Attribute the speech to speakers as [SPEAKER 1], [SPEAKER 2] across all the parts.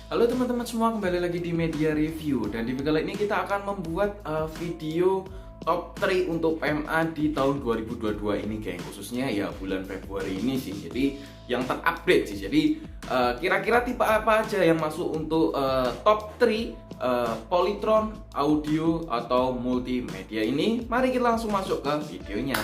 [SPEAKER 1] Halo teman-teman semua, kembali lagi di Media Review. Dan di video kali ini kita akan membuat video top 3 untuk PMA di tahun 2022 ini, geng. Khususnya ya bulan Februari ini sih. Jadi yang terupdate sih. Jadi kira-kira tipe apa aja yang masuk untuk top 3 Polytron audio atau multimedia ini. Mari kita langsung masuk ke videonya.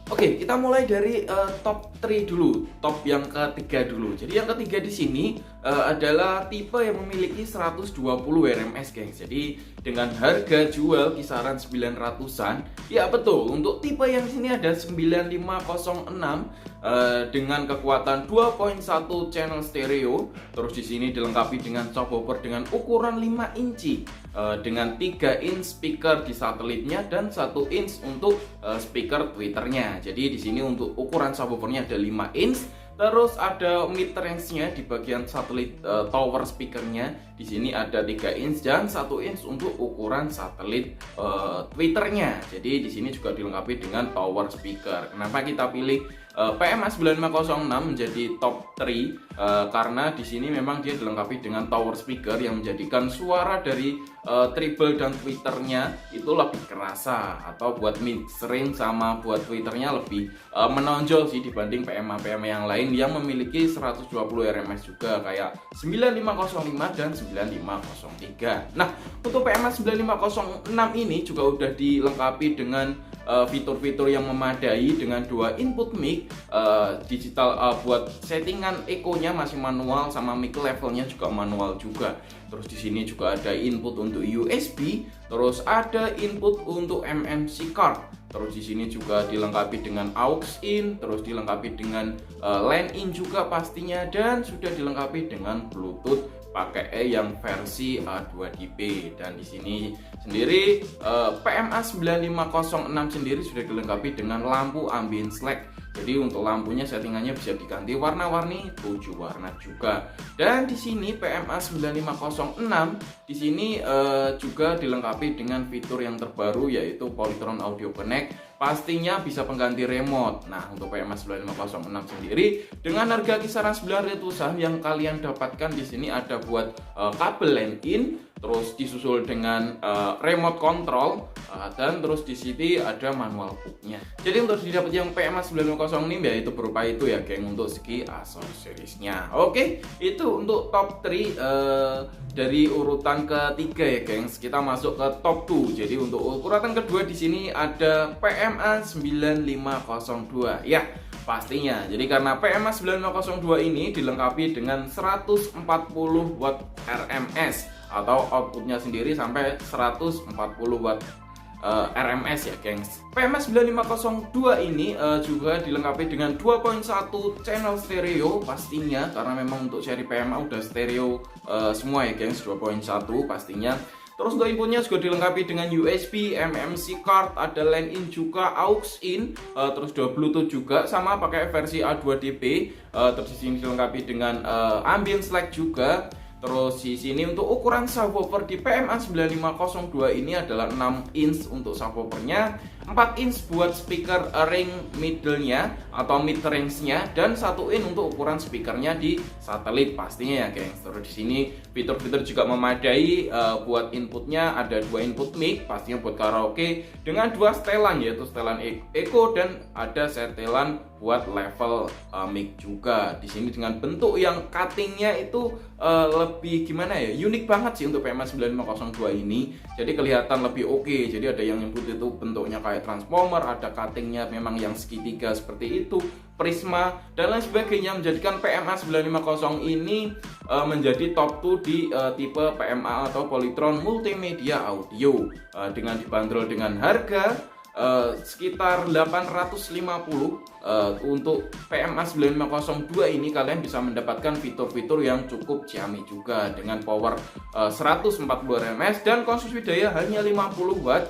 [SPEAKER 1] Oke, kita mulai dari top 3 dulu, top yang ketiga dulu. Jadi yang ketiga di sini adalah tipe yang memiliki 120 RMS, geng. Jadi dengan harga jual kisaran 900-an. Ya betul, untuk tipe yang sini ada 9506 dengan kekuatan 2.1 channel stereo. Terus di sini dilengkapi dengan subwoofer dengan ukuran 5 inci dengan 3 inch speaker di satelitnya dan 1 inch untuk speaker tweeternya. Jadi di sini untuk ukuran subwoofernya ada 5 inch. Terus ada mid range-nya di bagian satelit tower speakernya. Di sini ada 3 inch dan 1 inch untuk ukuran satelit tweeternya. Jadi di sini juga dilengkapi dengan tower speaker. Kenapa kita pilih PMA 9506 menjadi top 3 karena di sini memang dia dilengkapi dengan tower speaker yang menjadikan suara dari treble dan tweeternya itu lebih kerasa, atau buat mid range sama buat tweeternya lebih menonjol sih dibanding PMA yang lain yang memiliki 120 RMS juga kayak 9505 dan 9503. Nah, untuk PMA 9506 ini juga udah dilengkapi dengan fitur-fitur yang memadai dengan 2 input mic digital, buat settingan echo-nya masih manual, sama mic levelnya juga manual juga. Terus di sini juga ada input untuk USB, terus ada input untuk MMC card. Terus di sini juga dilengkapi dengan aux in, terus dilengkapi dengan LAN in juga pastinya, dan sudah dilengkapi dengan Bluetooth pakai yang versi A2DP. Dan di sini sendiri PMA 9506 sendiri sudah dilengkapi dengan lampu ambient light. Jadi untuk lampunya settingannya bisa diganti warna-warni 7 warna juga. Dan di sini PMA 9506 di sini juga dilengkapi dengan fitur yang terbaru yaitu Polytron Audio Connect. Pastinya bisa pengganti remote. Nah, untuk PMA 9506 sendiri dengan harga kisaran 900-an yang kalian dapatkan di sini ada buat kabel LAN in, terus disusul dengan remote control, dan terus di sini ada manual booknya. Jadi untuk didapat yang PMA 9506 ini yaitu berupa itu ya, geng, untuk segi aksesoriesnya. Oke, itu untuk top 3 dari urutan ketiga ya, gengs. Kita masuk ke top 2. Jadi untuk urutan kedua di sini ada PMA 9502. Ya, pastinya. Jadi karena PMA 9502 ini dilengkapi dengan 140 watt RMS atau outputnya sendiri sampai 140 watt RMS ya, gengs. PMA 9502 ini juga dilengkapi dengan 2.1 channel stereo pastinya, karena memang untuk seri PMA udah stereo semua ya, gengs, 2.1 pastinya. Terus untuk inputnya juga dilengkapi dengan USB, MMC card, ada LAN in juga, aux in, terus ada Bluetooth juga, sama pakai versi A2DP. Terus di sini dilengkapi dengan ambient light juga. Terus di sini untuk ukuran subwoofer di PMA 9502 ini adalah 6 inch untuk subwoofernya, 4 inch buat speaker ring middle-nya atau mid range-nya, dan 1 inch untuk ukuran speakernya di satelit pastinya ya, gengs. Terus di sini fitur-fitur juga memadai, buat inputnya ada 2 input mic pastinya buat karaoke dengan 2 setelan yaitu setelan echo dan ada setelan buat level mic juga. Di sini dengan bentuk yang cuttingnya itu lebih gimana ya, unik banget sih untuk PMA 9502 ini. Jadi kelihatan lebih oke. Jadi ada yang nyebut itu bentuknya kayak transformer, ada cuttingnya memang yang segitiga seperti itu, prisma dan lain sebagainya, menjadikan PMA 950 ini menjadi top 2 di tipe PMA atau Polytron Multimedia Audio, dengan dibanderol dengan harga sekitar 850. Untuk PMA 9502 ini kalian bisa mendapatkan fitur-fitur yang cukup ciamik juga dengan power 140 RMS dan konsumsi daya hanya 50 watt.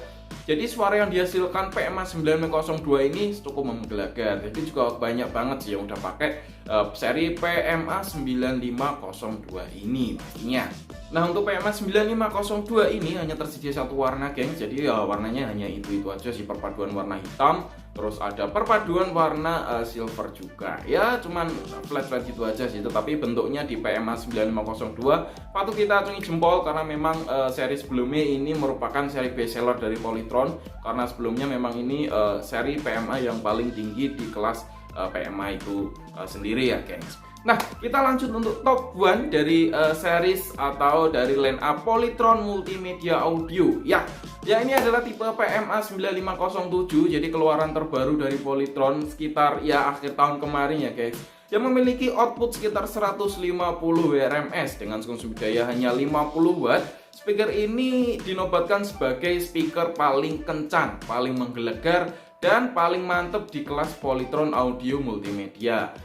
[SPEAKER 1] Jadi suara yang dihasilkan PMA 9502 ini cukup menggelegar. Jadi juga banyak banget sih yang udah pakai seri PMA 9502 ini pastinya. Nah, untuk PMA 9502 ini hanya tersedia satu warna, geng. Jadi ya warnanya hanya itu aja sih, perpaduan warna hitam, terus ada perpaduan warna silver juga. Ya cuman flat gitu aja sih, tetapi bentuknya di PMA 9502 patut kita acungi jempol karena memang seri sebelumnya ini merupakan seri bestseller dari Polytron, karena sebelumnya memang ini seri PMA yang paling tinggi di kelas PMA itu sendiri ya, gengs. Nah, kita lanjut untuk top 1 dari series atau dari line up Polytron Multimedia Audio. Ya, ini adalah tipe PMA 9507, jadi keluaran terbaru dari Polytron sekitar ya akhir tahun kemarin ya, guys. Yang memiliki output sekitar 150 WRMS dengan konsumsi daya hanya 50 watt. Speaker ini dinobatkan sebagai speaker paling kencang, paling menggelegar, dan paling mantap di kelas Polytron Audio Multimedia.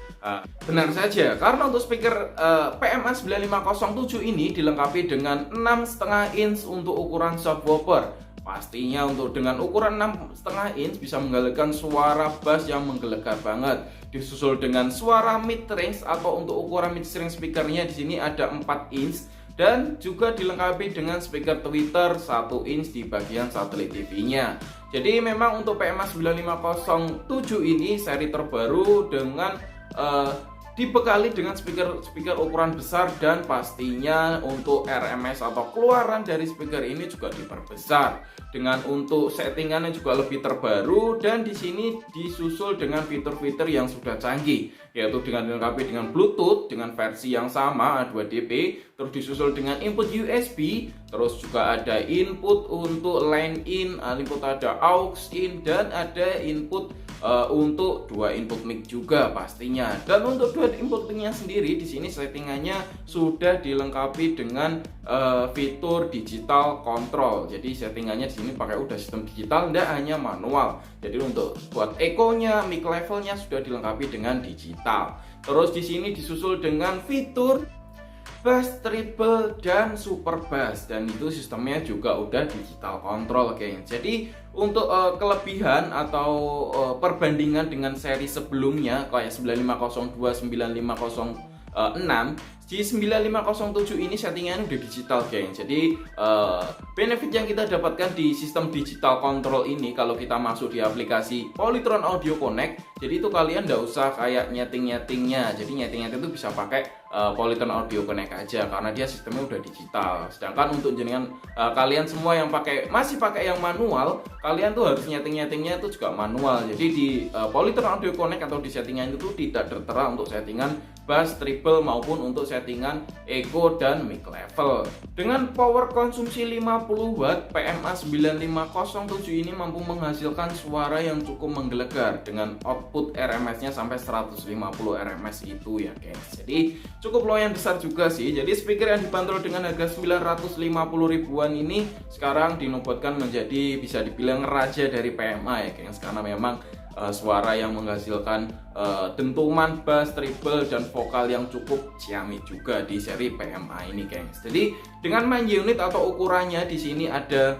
[SPEAKER 1] Benar saja, karena untuk speaker PMA 9507 ini dilengkapi dengan 6,5 inch untuk ukuran subwoofer. Pastinya dengan ukuran 6,5 inch bisa menghasilkan suara bass yang menggelegar banget. Disusul dengan suara mid range atau untuk ukuran mid range speakernya di sini ada 4 inch dan juga dilengkapi dengan speaker tweeter 1 inch di bagian satelit TV-nya. Jadi memang untuk PMA 9507 ini seri terbaru dengan dibekali dengan speaker ukuran besar, dan pastinya untuk RMS atau keluaran dari speaker ini juga diperbesar dengan untuk settingannya juga lebih terbaru, dan di sini disusul dengan fitur-fitur yang sudah canggih, yaitu dengan dilengkapi dengan Bluetooth dengan versi yang sama A2DP, terus disusul dengan input USB, terus juga ada input untuk line in, input ada aux in, dan ada input untuk 2 input mic juga pastinya. Dan untuk 2 input mic-nya sendiri di sini settingannya sudah dilengkapi dengan fitur digital control. Jadi settingannya di sini pakai udah sistem digital, tidak hanya manual. Jadi untuk buat echo-nya, mic levelnya sudah dilengkapi dengan digital. Terus di sini disusul dengan fitur bass, treble, dan super bass, dan itu sistemnya juga udah digital control, geng. Jadi untuk kelebihan atau perbandingan dengan seri sebelumnya kayak 9502, 9506, di 9507 ini settingannya udah digital, geng. Jadi benefit yang kita dapatkan di sistem digital control ini kalau kita masuk di aplikasi Polytron Audio Connect, jadi itu kalian nggak usah kayak nyeting-nyetingnya. Jadi nyeting-nyeting itu bisa pakai Polytron Audio Connect aja karena dia sistemnya udah digital. Sedangkan untuk jenengan kalian semua yang masih pakai yang manual, kalian tuh harus nyeting-nyetingnya itu juga manual. Jadi di Polytron Audio Connect atau di settingan itu tidak tertera untuk settingan bass, treble maupun untuk settingan echo dan mic level. Dengan power konsumsi 50 watt, PMA 9507 ini mampu menghasilkan suara yang cukup menggelegar dengan output RMS-nya sampai 150 RMS itu ya, guys. Jadi cukup lumayan besar juga sih. Jadi speaker yang dibanderol dengan harga 950 ribuan ini sekarang dinobatkan menjadi bisa dibilang raja dari PMA ya, guys. Karena memang suara yang menghasilkan dentuman bass, treble, dan vokal yang cukup ciamik juga di seri PMA ini, gengs. Jadi dengan main unit atau ukurannya di sini ada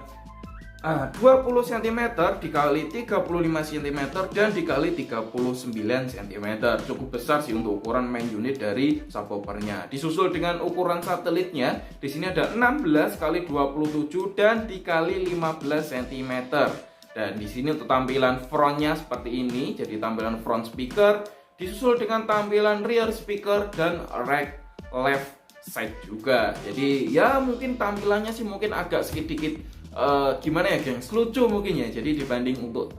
[SPEAKER 1] 20 cm dikali 35 cm dan dikali 39 cm. Cukup besar sih untuk ukuran main unit dari subwoofernya. Disusul dengan ukuran satelitnya, di sini ada 16 kali 27 dan dikali 15 cm. Dan di sini untuk tampilan frontnya seperti ini, jadi tampilan front speaker, disusul dengan tampilan rear speaker dan rack left side juga. Jadi ya mungkin tampilannya sih mungkin agak sedikit gimana ya, gengs, lucu mungkin ya. Jadi dibanding untuk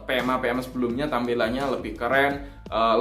[SPEAKER 1] PMA sebelumnya tampilannya lebih keren,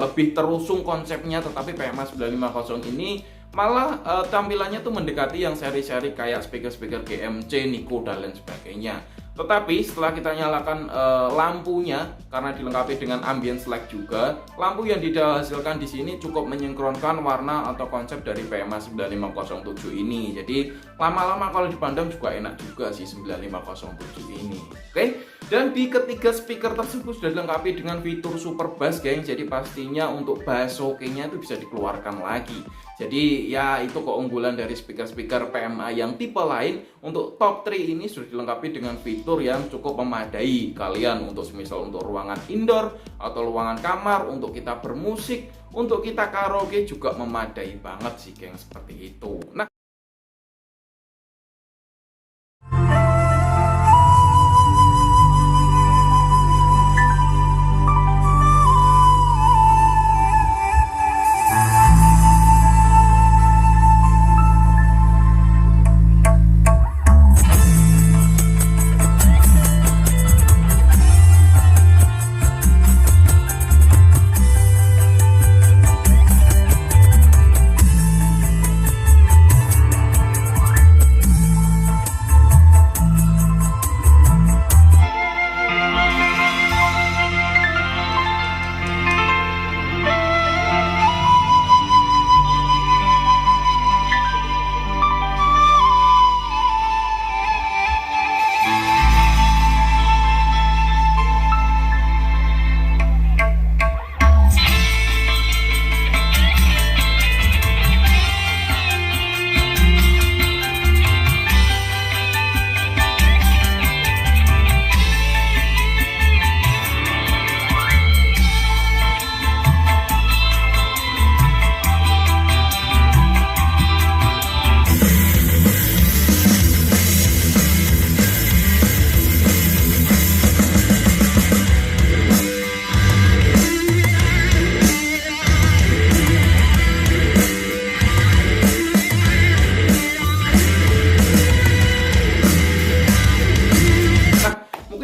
[SPEAKER 1] lebih terusung konsepnya, tetapi PMA 950 ini malah tampilannya tuh mendekati yang seri-seri kayak speaker-speaker GMC, Nico, dan lain sebagainya. Tetapi setelah kita nyalakan lampunya, karena dilengkapi dengan ambient light juga, lampu yang dihasilkan di sini cukup menyinkronkan warna atau konsep dari PMA 9507 ini. Jadi lama-lama kalau dipandang juga enak juga sih 9507 ini. Oke. Dan di ketiga speaker tersebut sudah dilengkapi dengan fitur super bass geng. Jadi pastinya untuk bass oke-nya itu bisa dikeluarkan lagi. Jadi ya itu keunggulan dari speaker-speaker PMA yang tipe lain. Untuk top 3 ini sudah dilengkapi dengan fitur yang cukup memadai kalian untuk semisal untuk ruangan indoor atau ruangan kamar, untuk kita bermusik, untuk kita karaoke juga memadai banget sih geng, seperti itu. Nah,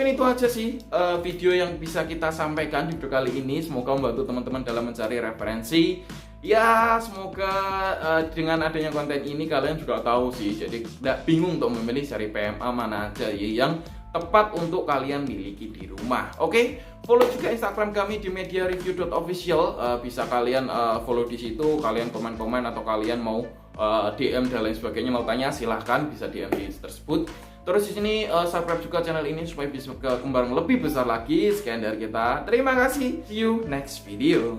[SPEAKER 1] itu aja sih video yang bisa kita sampaikan di video kali ini. Semoga membantu teman-teman dalam mencari referensi. Ya semoga dengan adanya konten ini kalian juga tahu sih, jadi tidak bingung untuk memilih seri PMA mana aja yang tepat untuk kalian miliki di rumah. Oke, follow juga Instagram kami di mediareview.official. Bisa kalian follow di situ, kalian komen-komen atau kalian mau DM dan lain sebagainya, mau tanya silahkan bisa DM di tersebut. Terus di sini subscribe juga channel ini supaya bisa berkembang lebih besar lagi. Sekian dari kita. Terima kasih. See you next video.